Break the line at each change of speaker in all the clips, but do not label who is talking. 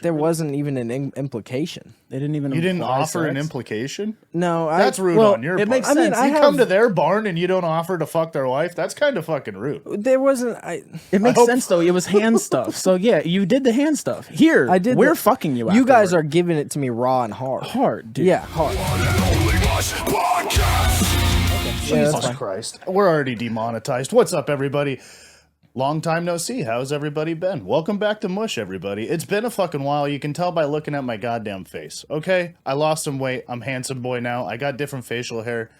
There wasn't even an implication.
They didn't even.
You didn't
imply
offer an
sex?
implication?
No,
That's rude on your part.
makes
I mean,
sense.
You come to their barn and you don't offer to fuck their wife? That's kind of fucking rude.
There wasn't.
It makes sense though. It was hand stuff. So yeah, you did the hand stuff. Here,
I did.
We're fucking you.
You guys
afterward.
are giving it to me raw and hard.
hard, dude.
Yeah, hard.
Jesus Christ. We're already demonetized. What's up, everybody? Long time no see. How's everybody been? Welcome back to Mush, everybody. It's been a fucking while. You can tell by looking at my goddamn face. Okay? I lost some weight. I'm handsome boy now. I got different facial hair.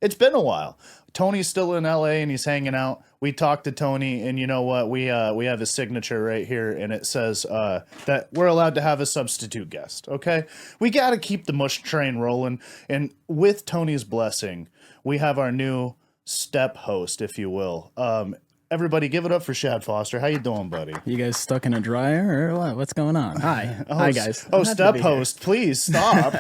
It's been a while. Tony's still in LA and he's hanging out. We talked to Tony, and you know what? We have his signature right here, and it says that we're allowed to have a substitute guest. Okay? We got to keep the Mush train rolling, and with Tony's blessing, we have our new step host, if you will. Everybody, give it up for Shad Foster. How you doing, buddy?
You guys stuck in a dryer or what? What's going on? Hi, hi guys.
Oh, step host, please stop.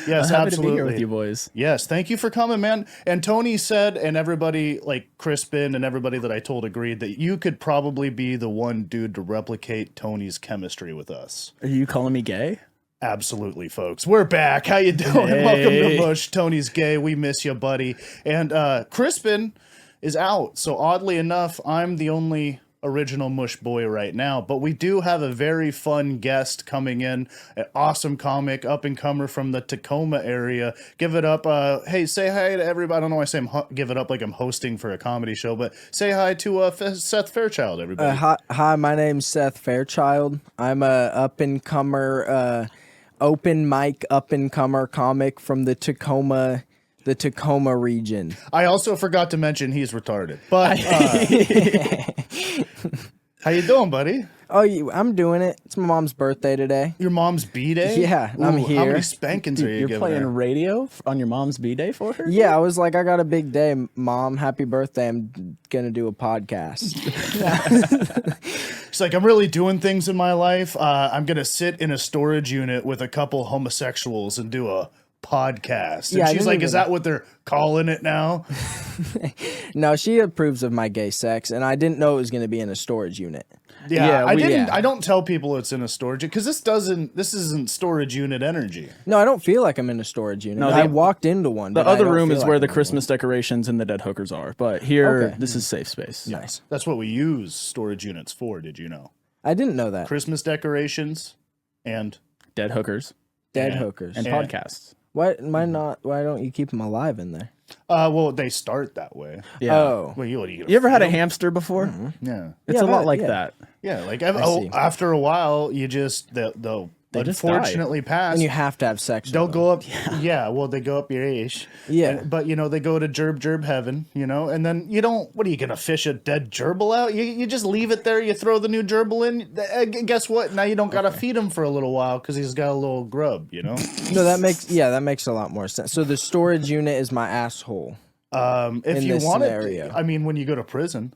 Yes,
I'm happy
absolutely.
to be here with you boys.
Yes, thank you for coming, man. And Tony said, and everybody like Crispin and everybody that I told agreed that you could probably be the one dude to replicate Tony's chemistry with us.
Are you calling me gay?
Absolutely, folks. We're back. How you doing?
Hey.
Welcome to Mush. Tony's gay. We miss you, buddy. And Crispin is out. So oddly enough, I'm the only original Mush boy right now. But we do have a very fun guest coming in. An awesome comic, up-and-comer from the Tacoma area. Give it up. Hey, say hi to everybody. I don't know why I say give it up like I'm hosting for a comedy show. But say hi to Seth Fairchild, everybody.
Hi, my name's Seth Fairchild. I'm a up-and-comer, open mic up-and-comer comic from the Tacoma region.
I also forgot to mention he's retarded. But how you doing, buddy?
Oh, I'm doing it. It's my mom's birthday today.
Your mom's B-Day?
Yeah, I'm here.
How many spankings are you
You're
giving
playing
her?
radio on your mom's B-Day for her?
Yeah, I was like, I got a big day, Mom. Happy birthday. I'm going to do a podcast.
She's like, I'm really doing things in my life. I'm going to sit in a storage unit with a couple homosexuals and do a podcast. And
Yeah,
she's like, is that what they're calling it now?
No, she approves of my gay sex, and I didn't know it was going to be in a storage unit.
Yeah,
Yeah,
I don't tell people it's in a storage because this isn't storage unit energy.
No, I don't feel like I'm in a storage unit.
No,
I walked into one.
The
but I
other
don't
room
feel
is
like
where
I'm
the
in
Christmas decorations and the dead hookers are. But here,
Okay.
this is safe space.
one. Nice.
That's what we use storage units for. Did you know?
I didn't know that.
Christmas decorations and
Dead hookers
Dead
and-
hookers.
and podcasts.
Why don't you keep them alive in there?
well, they start that way.
Yeah.
Oh.
Well, what are you
You ever had a
feed 'em?
hamster before?
Yeah.
It's
Yeah,
a lot
but-
like
yeah.
that.
Yeah, like
see.
after a while, you just they'll
just
unfortunately pass.
And you have to have sex.
They'll
with
go up. Yeah, well, they go up your age.
Yeah.
But they go to gerb heaven. And then you don't. What are you gonna fish a dead gerbil out? You just leave it there. You throw the new gerbil in. Guess what? Now you don't gotta feed him for a little while because he's got a little grub.
them. No, that makes a lot more sense. So the storage unit is my asshole.
If
In
you
this
want
scenario.
it, I mean, when you go to prison.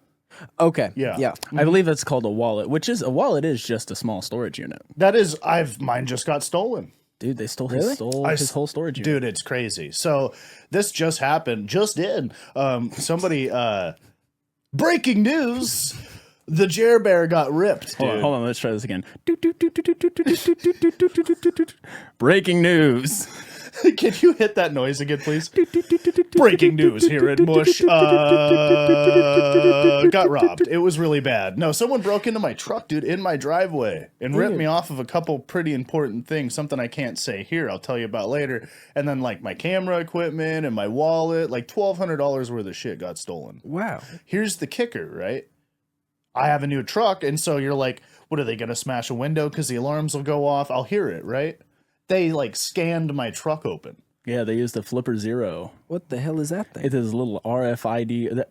Okay.
Yeah.
Yeah.
I believe that's called a wallet, which is a wallet is just a small storage unit.
That is, mine just got stolen.
Dude, they stole
Really?
his whole storage unit.
Dude, it's crazy. So this just happened, just in. Somebody, breaking news, the Jer Bear got ripped, dude.
Hold on, let's try this again. Breaking news.
Can you hit that noise again, please? Breaking news here at Mush. Got robbed. It was really bad. No, someone broke into my truck, dude, in my driveway and ripped me off of a couple pretty important things. Something I can't say here. I'll tell you about later. And then like my camera equipment and my wallet, like $1,200 worth of shit got stolen.
Wow.
Here's the kicker, right? I have a new truck, and so you're like, what are they going to smash a window because the alarms will go off? I'll hear it, right? They like scanned my truck open.
Yeah, they used the Flipper Zero.
What the hell is that thing?
It is a little RFID.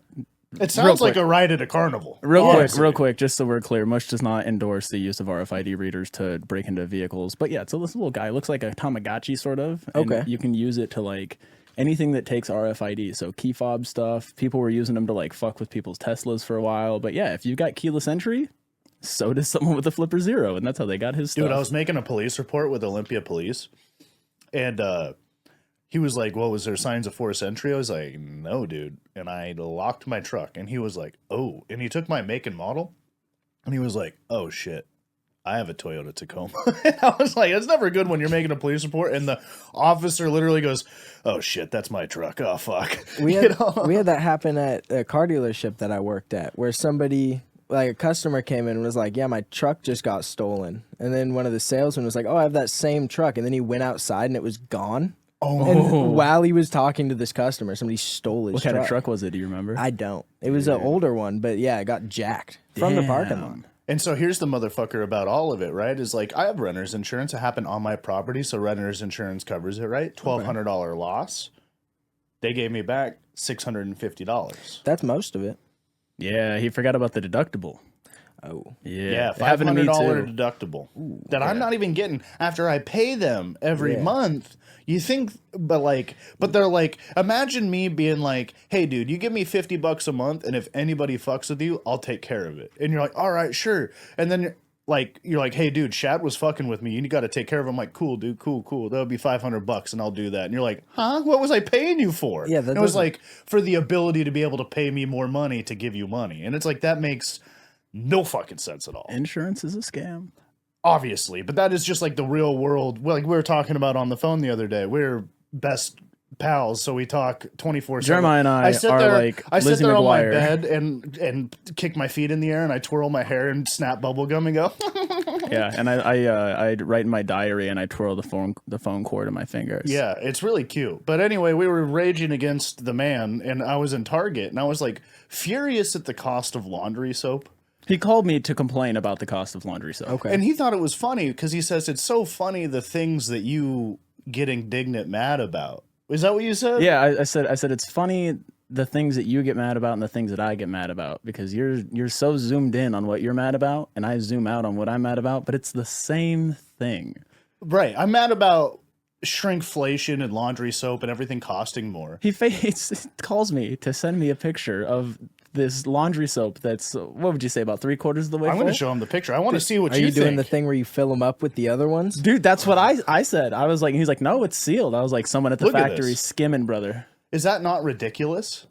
It sounds like
quick.
a ride at a carnival.
Real quick, just so we're clear, Mush does not endorse the use of RFID readers to break into vehicles. But yeah, so this little guy looks like a Tamagotchi sort of. And
Okay.
you can use it to like anything that takes RFID. So key fob stuff. People were using them to like fuck with people's Teslas for a while. But yeah, if you've got keyless entry, so does someone with a Flipper Zero, and that's how they got his stuff.
Dude, I was making a police report with Olympia Police, and he was like, well, was there signs of forced entry? I was like, no, dude. And I locked my truck, and he was like, oh. And he took my make and model, And he was like, oh shit, I have a Toyota Tacoma. And I was like, it's never good when you're making a police report and the officer literally goes, oh shit, that's my truck. Oh fuck.
We had that happen at a car dealership that I worked at, where somebody, like a customer, came in and was like, yeah, my truck just got stolen. And then one of the salesmen was like, oh, I have that same truck. And then he went outside and it was gone.
Oh.
And while he was talking to this customer, somebody stole his
What
truck.
kind of truck was it? Do you remember?
I don't. It was an older one, but yeah, it got jacked from the parking lot.
And so here's the motherfucker about all of it, right? Is like, I have renter's insurance. It happened on my property, so renter's insurance covers it, right? $1,200 loss. They gave me back $650.
That's most of it.
Yeah, he forgot about the deductible.
Oh.
Yeah,
it happened to me
$500
too.
deductible that I'm not even getting after I pay them every month. You think, but they're like, imagine me being like, hey, dude, you give me $50 a month, and if anybody fucks with you, I'll take care of it. And you're like, all right, sure. And then you're like, hey, dude, Shad was fucking with me. You got to take care of him. I'm like, cool, dude, cool. That would be $500, and I'll do that. And you're like, huh? What was I paying you for?
Yeah,
it was like for the ability to be able to pay me more money to give you money. And it's like, that makes no fucking sense at all.
Insurance is a scam.
Obviously, but that is just like the real world. Like we were talking about on the phone the other day. We're best pals, so we talk 24/7.
Jeremiah and I
sit
are
there,
like
I sit
Lizzie
there
McGuire.
on my bed and kick my feet in the air and I twirl my hair and snap bubble gum and go.
Yeah, and I write in my diary and I twirl the phone cord in my fingers.
Yeah, it's really cute. But anyway, we were raging against the man, and I was in Target, and I was like furious at the cost of laundry soap.
He called me to complain about the cost of laundry soap.
Okay.
And he thought it was funny because he says it's so funny the things that you get indignant mad about. Is that what you said?
Yeah, I said it's funny the things that you get mad about and the things that I get mad about, because you're so zoomed in on what you're mad about and I zoom out on what I'm mad about, but it's the same thing.
Right. I'm mad about shrinkflation and laundry soap and everything costing more.
He calls me to send me a picture of this laundry soap that's, what would you say, about 3/4 of the way
I'm
full?
going to show him the picture. I want to see what
Are
you
you doing the
think.
thing where you fill them up with the other ones?
Dude, that's what I said. I was like, he's like, no, it's sealed. I was like, someone at the
Look at
factory
this.
skimming, brother.
Is that not ridiculous?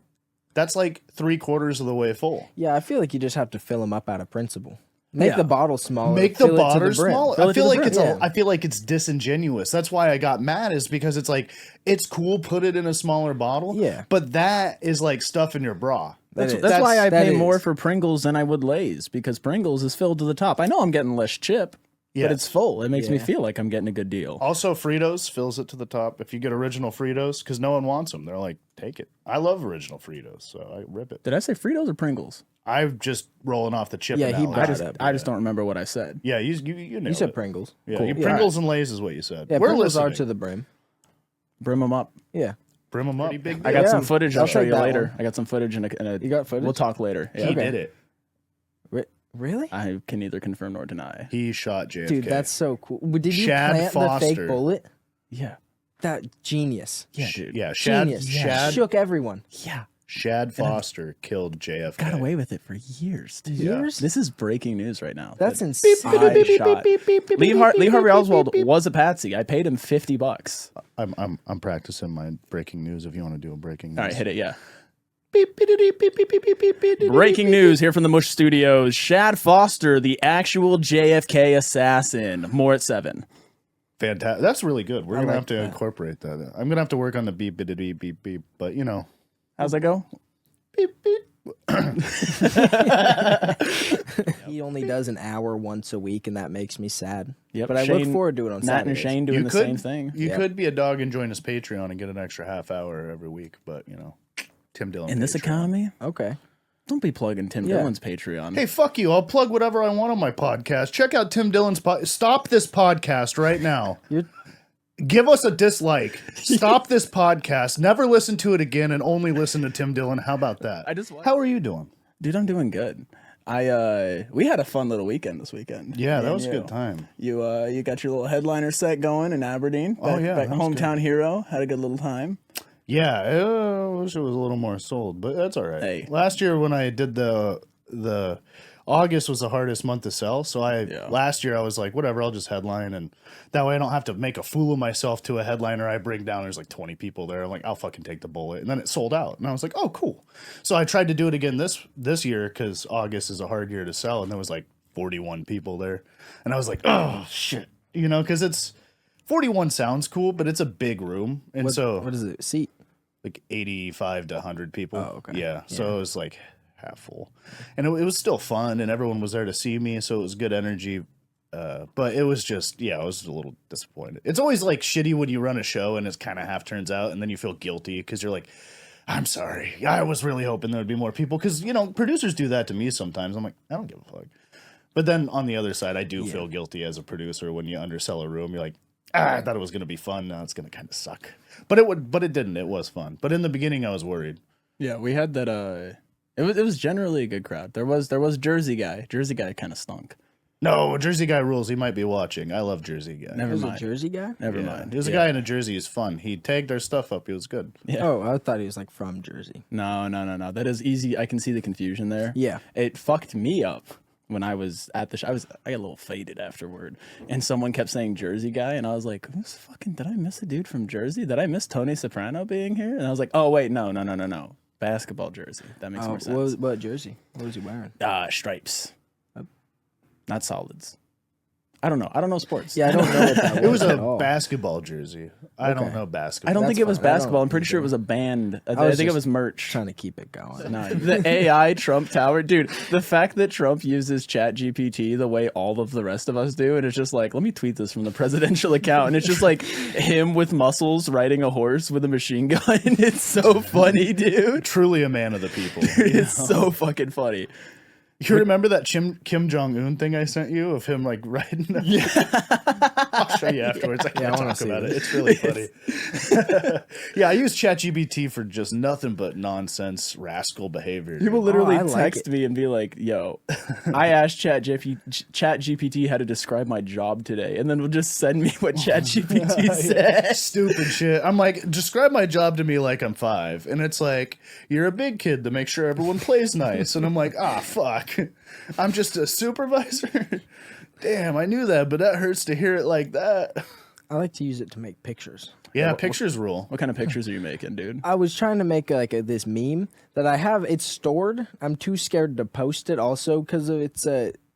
That's like 3/4 of the way full.
Yeah, I feel like you just have to fill them up out of principle. Make the bottle smaller.
Make the
fill it to
bottle
brim.
smaller.
Fill
I
it to
feel
the
like
brim.
it's
Yeah.
I feel like it's disingenuous. That's why I got mad, is because it's like, it's cool, put it in a smaller bottle.
Yeah.
But that is like stuff in your bra.
That's
is.
why I
That
pay
is.
more for Pringles than I would Lay's, because Pringles is filled to the top. I know I'm getting less chip,
Yes.
but it's full. It makes me
Yeah.
feel like I'm getting a good deal.
Also, Fritos fills it to the top. If you get original Fritos, because no one wants them, they're like, take it. I love original Fritos, so I rip it.
Did I say Fritos or Pringles?
I'm just rolling off the chip.
Yeah, he
analogy.
brought it up.
I just don't remember what I said.
Yeah, you nailed
You said
it.
Pringles.
Yeah,
Cool.
Pringles and Lay's is what you said.
Yeah,
We're
Pringles
listening.
are to the brim.
Brim them up.
Yeah.
Brim them up.
I got
Yeah,
some footage I'll
I'll
show
take
you
that
later.
one.
I got some footage and a
You got footage?
We'll talk later.
He
Yeah.
did it.
Really?
I can neither confirm nor deny.
He shot JFK.
Dude, that's so cool. Did you
Shad
plant the
Foster.
fake bullet?
Yeah.
That genius.
Yeah, dude.
Yeah, Shad.
Genius.
Shad.
Shook everyone.
Yeah.
Shad Foster killed JFK.
Got away with it for years, dude.
Years?
This is breaking news right now.
That's
That
insane.
I shot. Lee Harvey Oswald was a patsy. I paid him $50.
I'm practicing my breaking news. If you want to do a breaking news,
All right, hit it. Yeah. Breaking news here from the Mush Studios. Shad Foster, the actual JFK assassin. More at 7.
Fantastic. That's really good. We're gonna
like
have to
that.
incorporate that. I'm gonna have to work on the beep beep beep beep beep. But you know,
How's that go?
beep beep.
He only does an hour once a week, and that makes me sad.
Yep.
But I look forward to it on
Matt and
Saturdays.
Shane doing the same thing.
You
Yep.
could be a dog and join his Patreon and get an extra half hour every week. But you know, Tim Dillon.
In this
Patreon.
economy,
Okay.
don't be plugging Tim
Yeah.
Dillon's Patreon.
Hey, fuck you! I'll plug whatever I want on my podcast. Check out Tim Dillon's Stop this podcast right now.
You're,
Give us a dislike. Stop this podcast. Never listen to it again, and only listen to Tim Dillon. How about that? How are you doing?
Dude, I'm doing good. We had a fun little weekend this weekend.
Yeah,
Me
that
and
was a
you.
good time.
You got your little headliner set going in Aberdeen.
Oh, yeah,
back
that was
hometown hero. Had a good little time.
Yeah, I wish it was a little more sold, but that's all right.
Hey.
Last year when I did the August was the hardest month to sell, so last year I was like, whatever, I'll just headline, and that way I don't have to make a fool of myself to a headliner I bring down. There's like 20 people there. I'm like, I'll fucking take the bullet, and then it sold out, and I was like, oh, cool. So I tried to do it again this year because August is a hard year to sell, and there was like 41 people there. And I was like, oh, shit. You know, because it's 41 sounds cool, but it's a big room. And
what is it? Seat?
Like 85 to 100 people.
Oh, okay.
Yeah. So it was like half full. And it was still fun, and everyone was there to see me. So it was good energy. But it was just, I was a little disappointed. It's always like shitty when you run a show and it's kind of half turns out, and then you feel guilty because you're like, I'm sorry. I was really hoping there would be more people because, you know, producers do that to me sometimes. I'm like, I don't give a fuck. But then on the other side, I do feel guilty as a producer when you undersell a room. You're like, I thought it was going to be fun. Now it's going to kind of suck. But it didn't. It was fun. But in the beginning, I was worried.
Yeah, we had that. It was generally a good crowd. There was Jersey guy. Jersey guy kind of stunk.
No, Jersey guy rules. He might be watching. I love Jersey guy.
Never
There's
mind.
a Jersey guy?
Never mind.
There's a guy in a Jersey who's fun. He tagged our stuff up. He was good.
Yeah.
Oh, I thought he was like from Jersey.
No. That is easy. I can see the confusion there.
Yeah.
It fucked me up when I was at the show. I got a little faded afterward, and someone kept saying Jersey guy, and I was like, who's fucking, did I miss a dude from Jersey? Did I miss Tony Soprano being here? And I was like, oh, wait, no. Basketball jersey. That makes more sense.
What jersey? What was he wearing?
Stripes. Not solids. I don't know sports.
Yeah, I don't know what that was.
It was
at
a
all.
basketball jersey. I don't know basketball.
I don't think it was
fine. I don't
basketball. I'm pretty sure it was a band. I
was
think it
just
was merch.
Trying to keep it going.
No, the AI Trump Tower, dude. The fact that Trump uses Chat GPT the way all of the rest of us do, and it's just like, let me tweet this from the presidential account, and it's just like him with muscles riding a horse with a machine gun. It's so funny, dude.
Truly a man of the people.
It's so fucking funny.
You remember that Kim Jong-un thing I sent you of him like riding? Yeah. I'll show you afterwards. I can't talk about it. It's really funny. Yeah, I use ChatGPT for just nothing but nonsense, rascal behavior.
People literally
I like
text
it.
me and be like, yo, I asked ChatGPT how to describe my job today, and then will just send me what ChatGPT said.
Stupid shit. I'm like, describe my job to me like I'm 5. And it's like, you're a big kid to make sure everyone plays nice. And I'm like, fuck. I'm just a supervisor. Damn, I knew that, but that hurts to hear it like that.
I like to use it to make pictures.
Yeah, pictures rule.
What kind of pictures are you making, dude?
I was trying to make like this meme that I have. It's stored. I'm too scared to post it also because it's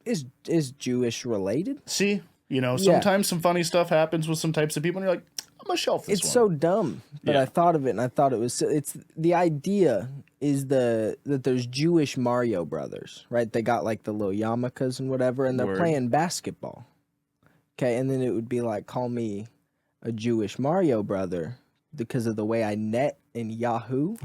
is Jewish related.
See, sometimes some funny stuff happens with some types of people, and you're like, I'm gonna shelf this
It's
one.
so dumb, but
Yeah.
I thought of it and I thought it's the idea is that there's Jewish Mario brothers, right? They got like the little yarmulkes and whatever, and they're
Word.
playing basketball. Okay, and then it would be like, call me a Jewish Mario brother because of the way I net in Yahoo.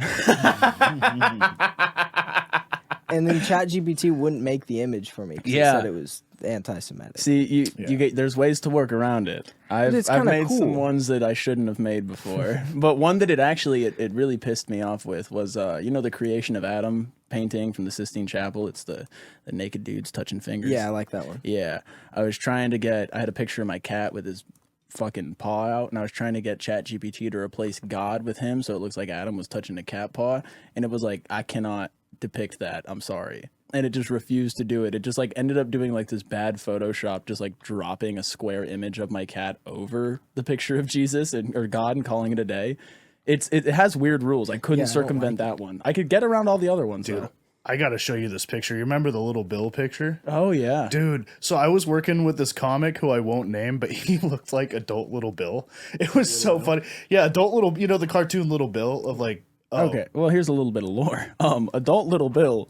And then ChatGPT wouldn't make the image for me because it said it was anti-Semitic.
See, you get there's ways to work around it. I've
kinda
made
cool.
some ones that I shouldn't have made before, but one that it really pissed me off with was the Creation of Adam painting from the Sistine Chapel. It's the naked dudes touching fingers.
Yeah, I like that one.
Yeah, I had a picture of my cat with his fucking paw out, and I was trying to get ChatGPT to replace God with him, so it looks like Adam was touching a cat paw, and it was like, I cannot depict that. I'm sorry. And it just refused to do it. It just like ended up doing like this bad Photoshop, just like dropping a square image of my cat over the picture of Jesus or God and calling it a day. It has weird rules. I couldn't circumvent that one. I could get around all the other ones, though.
I gotta show you this picture. You remember the little Bill picture?
Oh yeah,
dude. So I was working with this comic who I won't name, but he looked like adult Little Bill. It was so funny. Yeah, adult Little, the cartoon Little Bill of like. Oh.
Okay, well here's a little bit of lore. Adult Little Bill.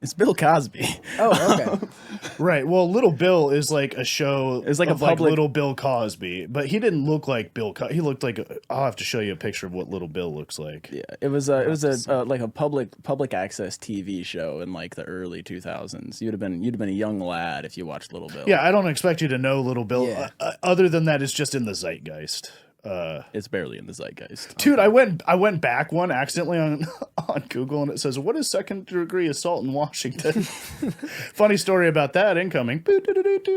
It's Bill Cosby.
Oh, okay.
Right. Well, Little Bill is like a show.
It's like
of
a public
Little Bill Cosby, but he didn't look like Bill. He looked like. I'll have to show you a picture of what Little Bill looks like.
Yeah, it was like a public access TV show in like the early 2000s. You'd have been a young lad if you watched Little Bill.
Yeah, I don't expect you to know Little Bill.
Yeah.
Other than that, it's just in the zeitgeist.
It's barely in the zeitgeist.
Dude, I went back one accidentally on Google, and it says, "What is second degree assault in Washington?" Funny story about that incoming.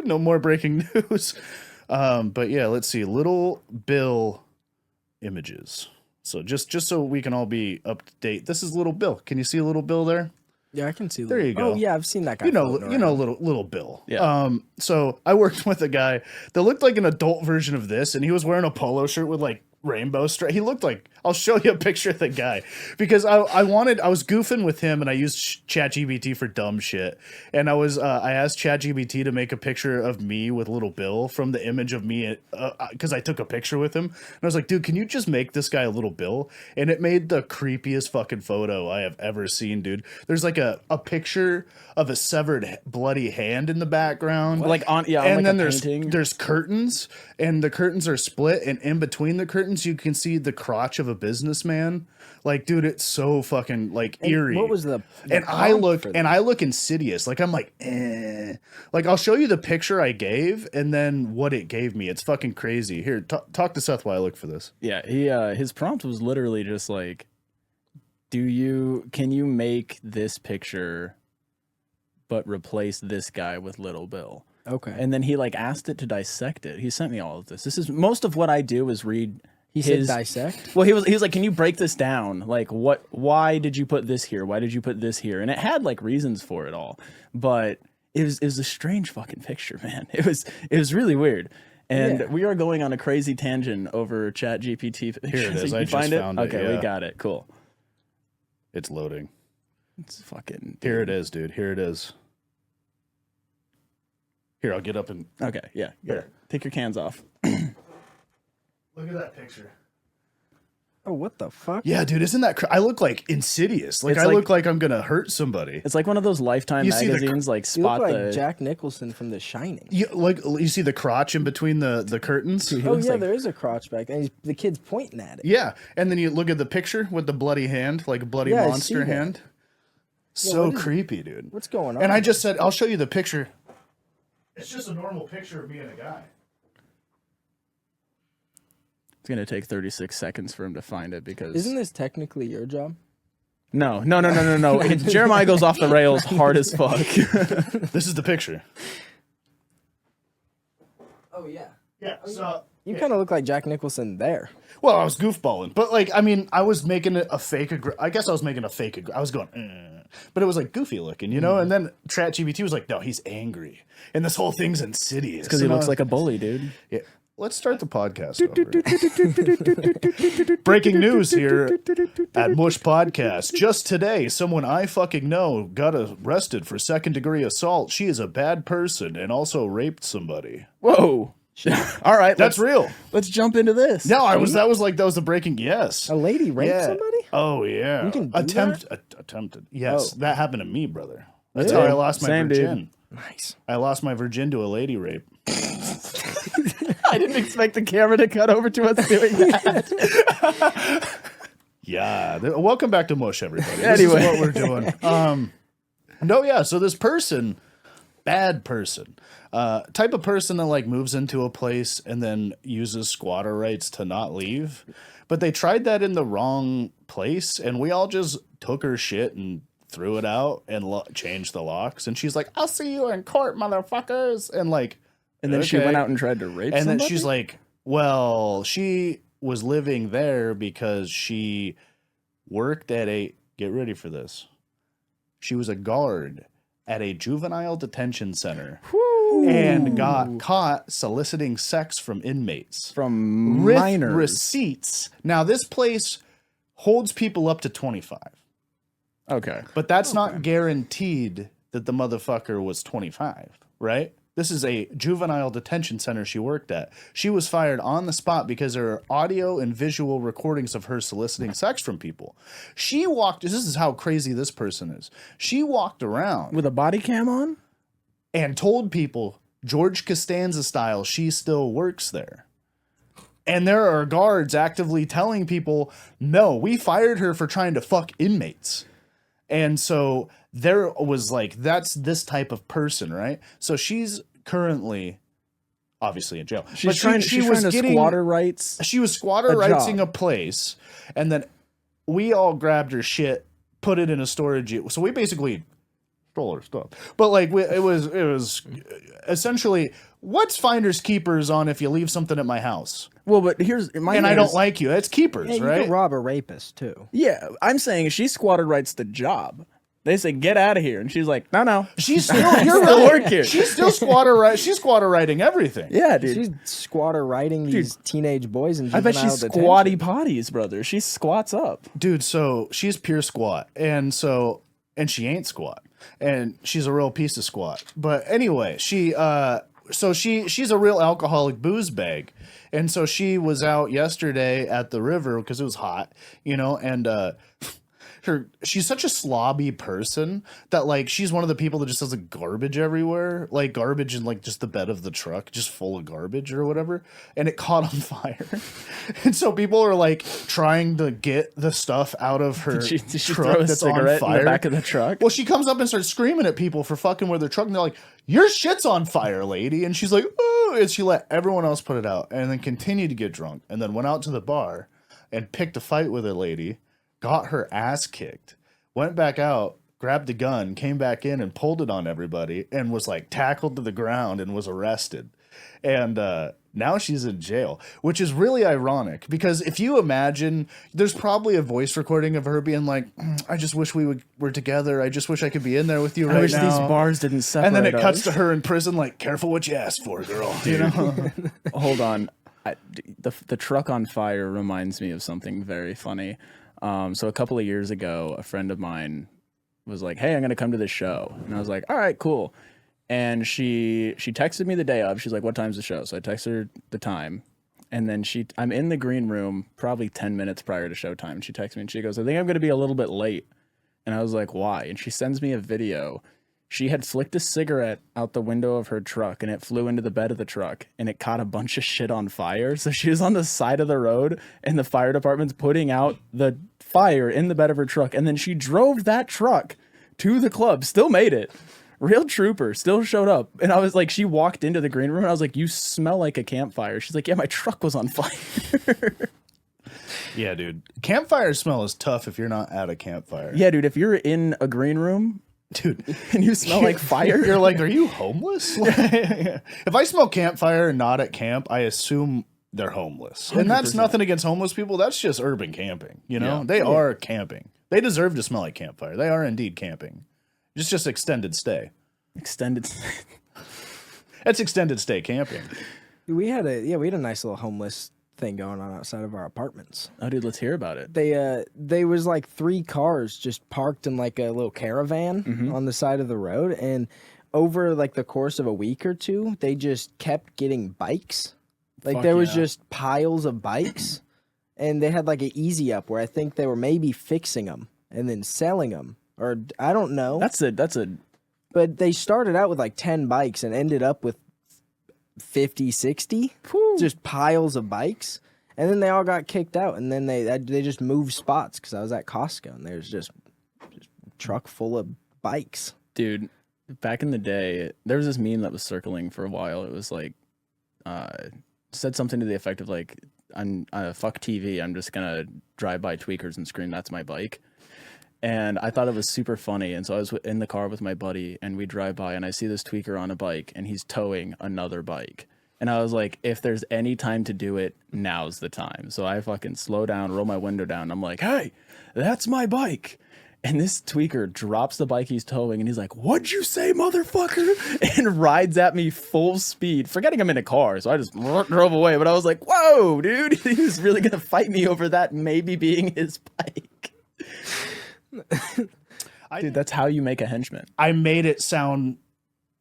No more breaking news. But yeah, let's see. Little Bill images. So just so we can all be up to date. This is Little Bill. Can you see Little Bill there?
Yeah, I can see.
There you go.
Oh yeah, I've seen that guy.
You know little Bill.
Yeah.
So I worked with a guy that looked like an adult version of this, and he was wearing a polo shirt with like rainbow stripe. He looked like, I'll show you a picture of the guy because I was goofing with him and I used ChatGPT for dumb shit. And I asked ChatGPT to make a picture of me with Little Bill from the image of me because I took a picture with him. And I was like, dude, can you just make this guy a Little Bill? And it made the creepiest fucking photo I have ever seen, dude. There's like a picture of a severed bloody hand in the background.
Like on
and
like
then
painting.
there's curtains and the curtains are split and in between the curtains you can see the crotch of a businessman. Like, dude, it's so fucking like eerie.
What was the
and I look insidious. Like I'm like, like I'll show you the picture I gave and then what it gave me. It's fucking crazy. Here, talk to Seth while I look for this.
Yeah, his prompt was literally just like, can you make this picture but replace this guy with Little Bill?
Okay.
And then he like asked it to dissect it. He sent me all of this. This is most of what I do is read.
He said dissect?
Well, he was like, can you break this down? Like, why did you put this here? Why did you put this here? And it had like reasons for it all, but it was a strange fucking picture, man. It was really weird. And we are going on a crazy tangent over ChatGPT.
Here it is.
I
just found it.
Okay,
yeah.
we got it. Cool.
It's loading.
It's fucking.
Here it is, dude. Here it is. Here, I'll get up and.
Okay, yeah.
Here.
Take your cans off.
Look at that picture.
Oh, what the fuck?
Yeah, dude, isn't that? I look like Insidious. Like
It's
I
like-
look like I'm gonna hurt somebody.
It's like one of those Lifetime
You see the
magazines, like
You look
spot
like
the.
Jack Nicholson from The Shining.
You see the crotch in between the curtains.
Oh
looks
yeah,
like-
there is a crotch back there. The kid's pointing at it.
Yeah, and then you look at the picture with the bloody hand, like a bloody
Yeah, I
monster
see that.
hand.
Yeah,
So
what is-
creepy, dude.
What's going on?
And I just said, I'll show you the picture. It's just a normal picture of me and a guy.
It's gonna take 36 seconds for him to find it because.
Isn't this technically your job?
No. Jeremiah goes off the rails hard as fuck.
This is the picture.
Oh yeah.
Yeah. So
You kind of look like Jack Nicholson there.
well, I was goofballing, but like, I mean, I was making it a fake. I guess I was making a fake. I was going, but it was like goofy looking, you know. And then ChatGPT was like, no, he's angry, and this whole thing's insidious
Because he looks like a bully, dude.
Yeah. Let's start the podcast over. Breaking news here at Mush Podcast. Just today, someone I fucking know got arrested for second-degree assault. She is a bad person and also raped somebody.
Whoa. All right,
That's real.
Let's jump into this.
No, that was the breaking. Yes.
A lady raped
Yeah.
somebody?
Oh yeah.
You can do
Attempted. Yes, that happened to me, brother. That's
Really?
how I lost my
Same, dude.
virgin.
Nice.
I lost my virgin to a lady rape.
I didn't expect the camera to cut over to us doing that.
Yeah. Welcome back to Mush, everybody.
Anyway.
This is what we're doing. No, yeah. So this person, bad person, type of person that like moves into a place and then uses squatter rights to not leave. But they tried that in the wrong place, and we all just took her shit and threw it out and changed the locks. And she's like, "I'll see you in court, motherfuckers," and like.
And then she
okay.
went out and tried to rape
And
somebody?
then she's like, well, she was living there because she worked at get ready for this. She was a guard at a juvenile detention center and got caught soliciting sex from inmates.
From
With
minors.
receipts. Now, this place holds people up to 25.
Okay.
But that's not guaranteed that the motherfucker was 25, right? This is a juvenile detention center she worked at. She was fired on the spot because there are audio and visual recordings of her soliciting sex from people. She walked, this is how crazy this person is. She walked around
With a body cam on?
and told people, George Costanza style, she still works there. And there are guards actively telling people, no, we fired her for trying to fuck inmates. And so there was like, that's this type of person, right? So she's currently obviously in jail.
She's
But
trying to squatter rights.
She was squatter
a
rightsing
job.
a place, and then we all grabbed her shit, put it in a storage. So we basically stole her stuff. But like it was essentially, what's finders keepers on if you leave something at my house
Well, but here's my
and
thing
I don't
is-
like you? It's keepers,
Yeah, you
right?
can rob a rapist too.
Yeah, I'm saying she squatter rights the job. They say, get out of here. And she's like, no.
She's still
work here.
She's still squatter riding everything.
Yeah, dude.
She's squatter riding these teenage boys and
I bet
juvenile
she's
detention.
squatty potties, brother. She squats up.
Dude, so she's pure squat. And she ain't squat. And she's a real piece of squat. But anyway, she's a real alcoholic booze bag. And so she was out yesterday at the river because it was hot, and she's such a slobby person that like she's one of the people that just has like garbage everywhere, like garbage in like just the bed of the truck, just full of garbage or whatever, and it caught on fire. And so people are like trying to get the stuff out of her
Did she
truck
throw a
that's on
cigarette
fire
in the back of the truck?
Well, she comes up and starts screaming at people for fucking with their truck, and they're like, "Your shit's on fire, lady!" And she's like, "Oh!" And she let everyone else put it out, and then continued to get drunk, and then went out to the bar and picked a fight with a lady, got her ass kicked, went back out, grabbed a gun, came back in and pulled it on everybody, and was like tackled to the ground and was arrested, and now she's in jail, which is really ironic because if you imagine, there's probably a voice recording of her being like, "I just wish were together. I just wish I could be in there with you right now.
I wish these bars didn't separate
And then it cuts
us."
to her in prison, like, "Careful what you ask for, girl."
Hold on. The truck on fire reminds me of something very funny. So a couple of years ago, a friend of mine was like, "Hey, I'm going to come to this show." And I was like, "All right, cool." And she texted me the day of. She's like, "What time's the show?" So I texted her the time. And then I'm in the green room probably 10 minutes prior to showtime. And she texts me and she goes, "I think I'm going to be a little bit late." And I was like, "Why?" And she sends me a video. She had flicked a cigarette out the window of her truck and it flew into the bed of the truck and it caught a bunch of shit on fire. So she was on the side of the road and the fire department's putting out the fire in the bed of her truck. And then she drove that truck to the club, still made it. Real trooper, still showed up. And I was like, she walked into the green room and I was like, "You smell like a campfire." She's like, "Yeah, my truck was on fire."
Yeah, dude. Campfire smell is tough if you're not at a campfire.
Yeah, dude, if you're in a green room,
Dude,
and you smell like fire,
you're like, "Are you homeless?" If I smell campfire and not at camp, I assume they're homeless. And that's
100%.
nothing against homeless people. That's just urban camping.
Yeah.
They are camping. They deserve to smell like campfire. They are indeed camping. It's just extended stay.
extended.
That's extended stay camping.
We had a nice little homeless thing going on outside of our apartments.
Oh, dude, let's hear about it.
They was like 3 cars just parked in like a little caravan on the side of the road, and over like the course of a week or two, they just kept getting bikes. Like
Fuck
there was
yeah.
just piles of bikes, and they had like an easy up where I think they were maybe fixing them and then selling them, or I don't know.
That's a
But they started out with like 10 bikes and ended up with 50, 60, just piles of bikes. And then they all got kicked out. And then they just moved spots because I was at Costco and there's just truck full of bikes.
dude. Back in the day, there was this meme that was circling for a while. It was like, said something to the effect of like, "I'm fuck TV. I'm just gonna drive by tweakers and scream, 'That's my bike.'" And I thought it was super funny. And so I was in the car with my buddy and we drive by and I see this tweaker on a bike and he's towing another bike. And I was like, if there's any time to do it, now's the time. So I fucking slow down, roll my window down. I'm like, "Hey, that's my bike." And this tweaker drops the bike he's towing and he's like, "What'd you say, motherfucker?" And rides at me full speed, forgetting I'm in a car. So I just drove away. But I was like, whoa, dude, he was really going to fight me over that maybe being his bike. Dude, that's how you make a henchman.
I made it sound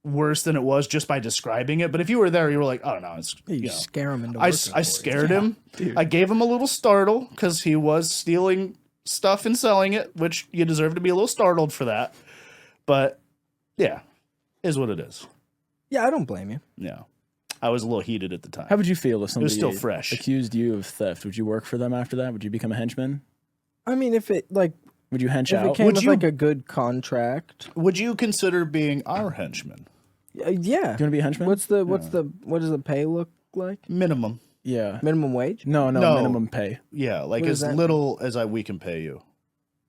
worse than it was just by describing it. But if you were there, you were like, "Oh no, it's
You scare them into
I
working for it.
scared him.
dude.
I gave him a little startle because he was stealing stuff and selling it, which you deserve to be a little startled for that. But yeah, is what it is.
Yeah, I don't blame you.
Yeah, I was a little heated at the time.
How would you feel if somebody
still fresh.
accused you of theft? Would you work for them after that? Would you become a henchman?
I mean, if it like
Would you hench
if it
out?
came
Would
with
you-
like a good contract,
Would you consider being our henchman?
yeah.
Do you want to be a henchman?
What does the pay look like?
Minimum.
Yeah.
Minimum wage?
No,
No.
minimum pay.
Yeah, like
What
as
does that
little as we can pay you.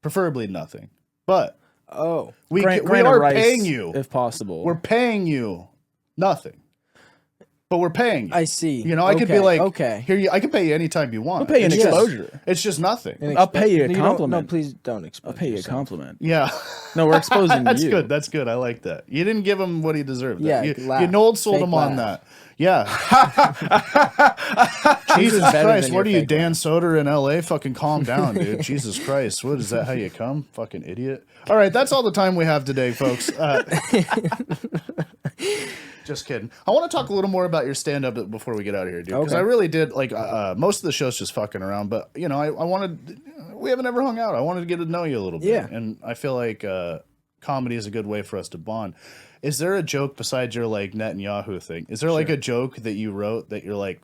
Preferably nothing. But
Oh,
we
Grant
are
a rice,
paying you.
if possible.
We're paying you nothing. but we're paying you.
I see.
You know, I could be
Okay,
like,
okay.
here, I can pay you anytime you want.
I'll pay you an
It's just-
exposure.
It's just nothing.
I'll pay you a
No, don't-
compliment.
No, please don't expose
I'll pay you a
yourself.
compliment.
Yeah.
No, we're exposing
That's
you.
good. That's good. I like that. You didn't give him what he deserved.
Yeah,
You
laugh.
Nold sold
Fake
him on
laugh.
that. Yeah. Jesus
better
Christ.
than
What are
your
you,
fake
Dan Soder in LA? Fucking calm down, dude. Jesus Christ. What is that? How you come? Fucking idiot. All right. That's all the time we have today, folks. Just kidding. I want to talk a little more about your stand-up before we get out of here, dude. Because
Okay.
I really did, like, most of the show's just fucking around. But, you know, I wanted, we haven't ever hung out. I wanted to get to know you a little bit.
Yeah.
And I feel like comedy is a good way for us to bond. Is there a joke besides your, like, Netanyahu thing? Is there, like, a joke that you wrote that you're like,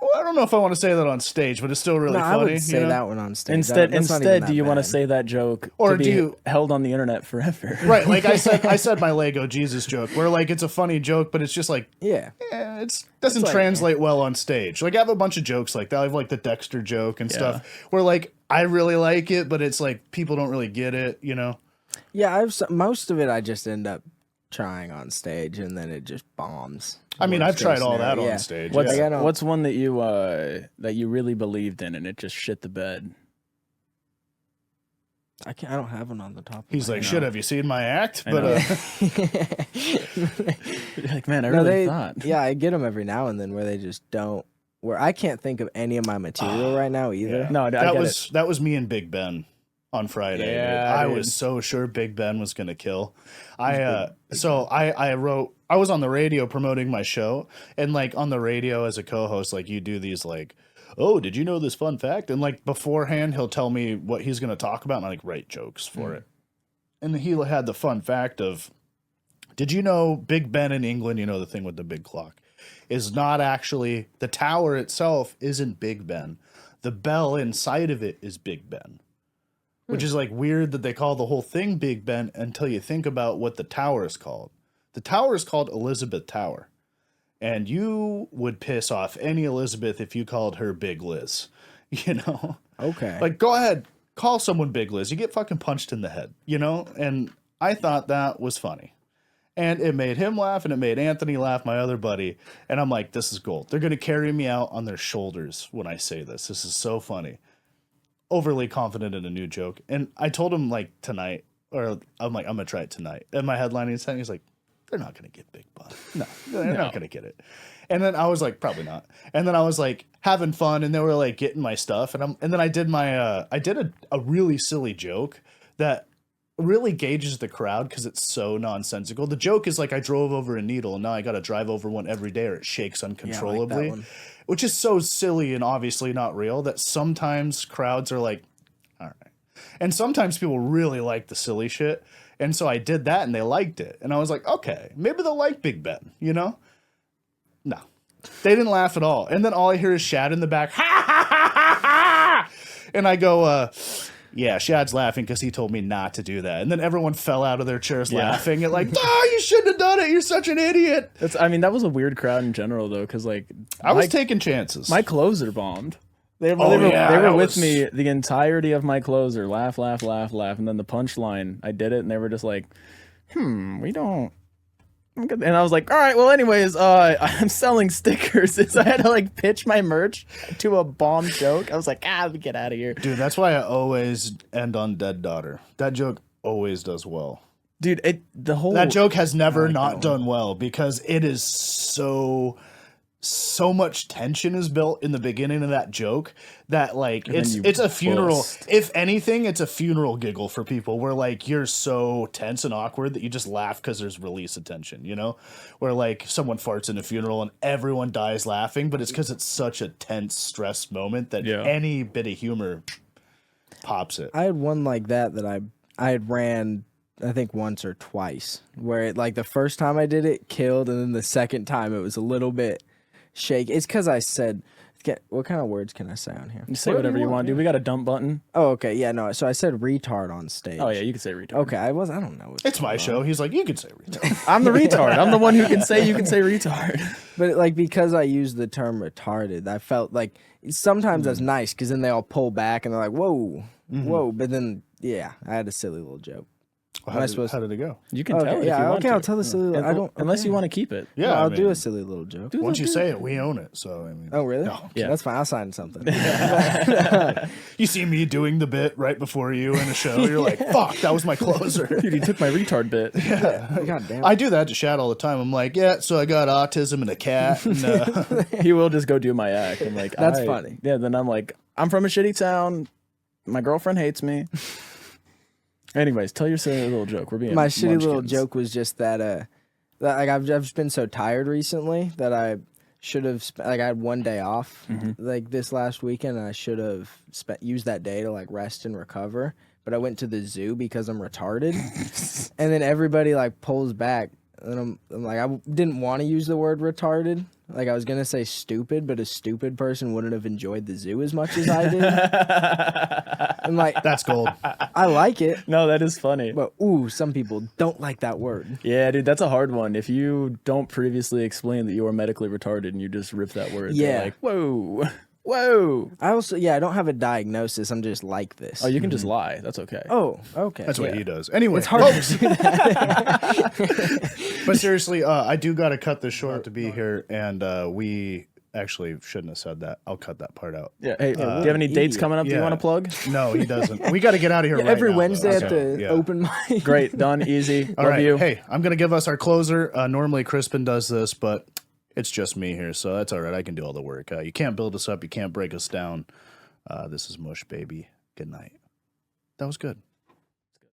well, I don't know if I want to say that on stage, but it's still really
No,
funny.
I would say
you know?
that one on stage.
Instead,
That's not even
instead,
that
do you want to
bad.
say that joke
Or
to be
do you-
held on the internet forever?
Right, like I said my Lego Jesus joke, where like it's a funny joke, but it's just like
Yeah.
it doesn't
like-
translate well on stage. Like I have a bunch of jokes like that. I have like the Dexter joke and stuff, where like I really like it, but it's like people don't really get it, you know?
Yeah, most of it I just end up trying on stage, and then it just bombs.
I mean,
Worst
I've tried
case
all
scenario,
that
yeah.
on stage.
What's
Like, I don't-
what's one that you really believed in and it just shit the bed?
I don't have one on the top.
He's
of my
like,
head.
shit, have you seen my act?
I
But
know. You're like, man, I
No,
really thought.
yeah, I get them every now and then where they just don't. Where I can't think of any of my material right now either.
yeah.
No, I
that
get
was that was me and Big Ben on Friday.
Yeah,
dude. I
dude.
was so sure Big Ben was gonna kill. I was on the radio promoting my show, and like on the radio as a co-host, like you do these like, oh, did you know this fun fact? And like beforehand, he'll tell me what he's gonna talk about, and I like write jokes for it. And he had the fun fact of, did you know Big Ben in England? You know the thing with the big clock is not actually the tower itself. Isn't Big Ben? The bell inside of it is Big Ben. Which is like weird that they call the whole thing Big Ben until you think about what the tower is called. The tower is called Elizabeth Tower. And you would piss off any Elizabeth if you called her Big Liz. You know?
Okay.
Like, go ahead, call someone Big Liz. You get fucking punched in the head, you know? And I thought that was funny. And it made him laugh, and it made Anthony laugh, my other buddy. And I'm like, this is gold. They're going to carry me out on their shoulders when I say this. This is so funny. Overly confident in a new joke. And I told him like tonight, or I'm like, I'm gonna try it tonight. And my headlining set, he's like, they're not gonna get Big Bun. No, they're not gonna get it. And then I was like, probably not. And then I was like having fun, and they were like getting my stuff, and then I did my I did a really silly joke that really gauges the crowd because it's so nonsensical. The joke is like I drove over a needle, and now I got to drive over one every day, or it shakes uncontrollably.
one.
Which is so silly and obviously not real that sometimes crowds are like, all right. And sometimes people really like the silly shit. And so I did that and they liked it. And I was like, okay, maybe they'll like Big Ben, you know? No. They didn't laugh at all. And then all I hear is Shad in the back, ha ha ha ha ha. And I go, yeah, Shad's laughing because he told me not to do that. And then everyone fell out of their chairs laughing and like, oh, you shouldn't have done it. You're such an idiot.
I mean, that was a weird crowd in general, though, because like
I was taking chances.
my closer bombed. They were
that
with
was-
me the entirety of my closer. Laugh, laugh, laugh, laugh, and then the punchline. I did it, and they were just like, we don't. I'm good. And I was like, all right, well, anyways, I'm selling stickers. So I had to like pitch my merch to a bomb joke. I was like, let me get out of here.
Dude, that's why I always end on dead daughter. That joke always does well.
Dude,
That joke has never not done well because it is so much tension is built in the beginning of that joke that like
then you
it's a funeral.
bust.
If anything, it's a funeral giggle for people where like you're so tense and awkward that you just laugh because there's release of tension, you know? Where like someone farts in a funeral and everyone dies laughing, but it's because it's such a tense, stressed moment that any bit of humor pops it.
I had one like that I had ran, I think once or twice, where it, like the first time I did it killed, and then the second time it was a little bit shaky. It's because I said, what kind of words can I say on here?
You say whatever you want, dude. We got a dump button.
Oh, okay, yeah, no. So I said retard on stage.
Oh yeah, you can say retard.
Okay, I don't know.
It's my show. He's like, you could say retard.
I'm the retard. I'm the one who can say you can say retard.
But like because I used the term retarded, I felt like sometimes that's nice because then they all pull back and they're like, whoa, whoa. But then yeah, I had a silly little joke. Am I supposed
How
to?
did it go?
You can tell it if you want
I'll
to.
tell the silly. I don't
unless you want to keep it.
Yeah,
I'll do a silly little joke.
Once you say it, we own it. So I mean,
Oh, really?
No.
Yeah.
That's fine. I'll sign something.
You see me doing the bit right before you in a show. You're like, fuck, that was my closer.
Dude, he took my retard bit.
God damn.
I do that to Shad all the time. I'm like, yeah, so I got autism and a cat. And,
He will just go do my act. I'm like,
That's funny.
Yeah, then I'm like, I'm from a shitty town. My girlfriend hates me. Anyways, tell your silly little joke. We're being
My shitty little
munchkins.
joke was just that like I've just been so tired recently that I should have like I had one day off like this last weekend, and I should have used that day to like rest and recover. But I went to the zoo because I'm retarded, and then everybody like pulls back, and I'm like I didn't want to use the word retarded. Like I was gonna say stupid, but a stupid person wouldn't have enjoyed the zoo as much as I did. I'm like,
that's gold.
I like it,
No, that is funny.
but ooh, some people don't like that word.
Yeah, dude, that's a hard one. If you don't previously explain that you are medically retarded and you just rip that word, they're
Yeah.
like, whoa, whoa.
I also, I don't have a diagnosis. I'm just like this.
Oh, you can just lie. That's okay.
Oh, okay.
That's what he does. Anyway,
It's hard
folks,
to do that.
but seriously, I do got to cut this short to be here, and we actually shouldn't have said that. I'll cut that part out.
Yeah. Hey, do you have any dates
idiot.
coming up that you
Yeah.
want to plug?
No, he doesn't. We got to get out of here right
Every
now,
Wednesday
though.
at
Okay,
the
yeah.
open mic.
Great, done, easy.
All
Love
right.
you.
Hey, I'm going to give us our closer. Normally, Crispin does this, but it's just me here, so that's all right. I can do all the work. You can't build us up. You can't break us down. This is Mush, baby. Good night. That was good.